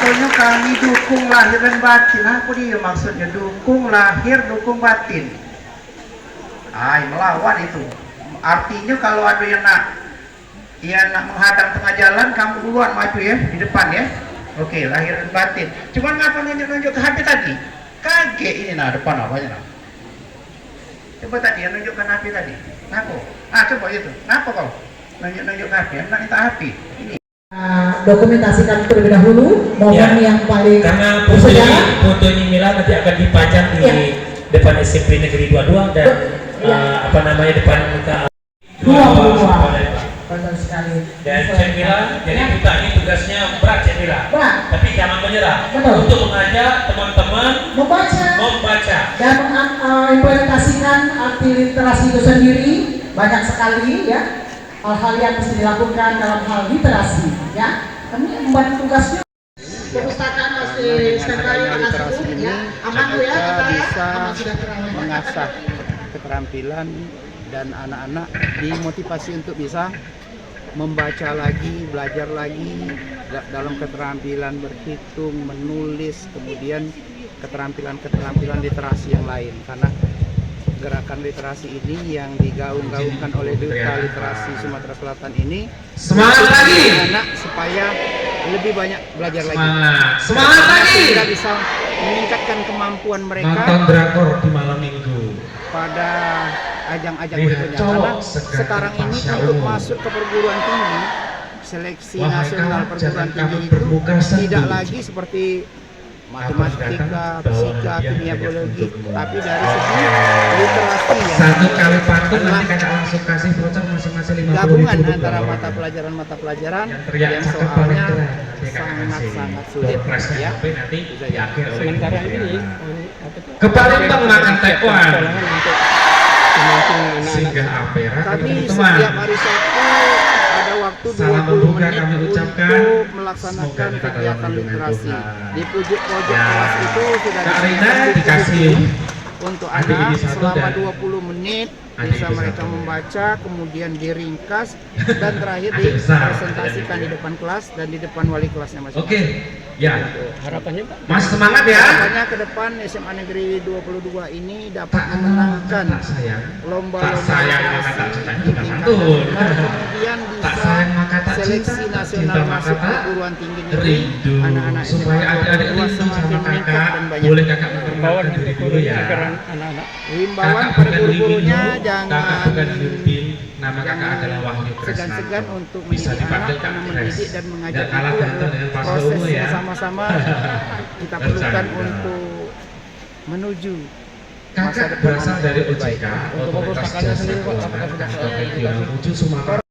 contohnya kami dukung lahir dan batin. Apa dia maksudnya? Dukung lahir, dukung batin. Melawan itu. Artinya kalau ada yang nak menghadang tengah jalan, kamu duluan maju ya, di depan ya. Oke, lahir dan batin. Cuman ngapa nunjuk-nunjuk ke HP tadi? Kaget ini depan apanya Coba tadi yang nunjukkan HP tadi. Kenapa? Coba itu. Kenapa kau? Nunjuk ke HP, nak minta HP. Ini. Dokumentasikan terlebih dahulu momen yang paling karena foto ini Mila nanti akan dipajang di depan SMP Negeri 22 dan depan muka 22. Betul sekali. Dan Cik Mila, jadi kita ini tugasnya berat Cik Mila. Tapi jangan menyerah. Untuk mengajak teman-teman membaca dan mengimplementasikan arti literasi itu sendiri. Banyak sekali ya hal-hal yang mesti dilakukan dalam hal literasi ya. Kami membantu tugasnya. Perpustakaan masih standby dengan seluruh ya. Aman ya, kita bisa mengasah keterampilan dan anak-anak dimotivasi untuk bisa membaca lagi, belajar lagi dalam keterampilan berhitung, menulis, kemudian keterampilan literasi yang lain. Karena gerakan literasi ini yang digaung-gaungkan oleh Duta Literasi Sumatera Selatan ini semangat lagi anak supaya lebih banyak belajar lagi. Semangat lagi. Kita bisa meningkatkan kemampuan mereka nonton drakor di malam minggu pada ajang-ajang berikutnya. Karena sekarang ini untuk masuk ke perguruan tinggi, seleksi nasional perguruan tinggi itu tidak lagi seperti matematika, fisika, kimia, biologi, tapi dari segi literasi ya. Satu kali pantun nanti kakak langsung kasih voucher masing-masing 50.000 gabungan antara mata pelajaran yang soalnya sangat sulit ya. Sementara ini Ke Palembang makan tekwan singgah Ampera kami ketemu teman. setiap hari Sabtu ada waktu Salam 20 membuka menit kami ucapkan, untuk melaksanakan kegiatan literasi. Di pojok-pojok kelas itu sudah Kak Rina disediakan dikasih untuk adik anak ini satu selama dan 20 menit adik bisa ini mereka satu. membaca, kemudian diringkas dan terakhir Adik besar. dipresentasikan di depan kelas dan di depan wali kelasnya masing-masing. Oke, ya. harapannya Pak, Mas semangat ya. Harapannya ke depan SMA Negeri 22 ini dapat memenangkan Tak sayang. lomba-lomba Tak sayang maka tak literasi cinta di juga tingkat santun. nasional, kemudian Tak bisa sayang maka tak seleksi cinta, tak nasional cinta maka masuk tak perguruan tinggi negeri. rindu. Anak-anak Supaya SMA adik-adik 22 rindu semakin sama meningkat kakak. dan banyak. Boleh kakak himbauan memperkenalkan diri dulu ya. agar anak-anak Himbauan Kakak pada bukan guru-gurunya Wiwin, kakak jangan bukan Nurdin, nama kakak jangan adalah Wahyu Kresnanto. segan-segan untuk Bisa mendidik dipanggil anak Kak karena Kres. mendidik dan mengajak Nggak kalah itu ganteng adalah dengan Pak proses Solo ya. yang sama-sama kita perlukan Bercanda. untuk menuju masa Kakak depan berasal anak dari yang lebih baik. OJK, Untuk Otoritas perpustakaannya Jasa sendiri, Pak, Keuangan apakah sudah Kantor ada Regional Ujung Sumatera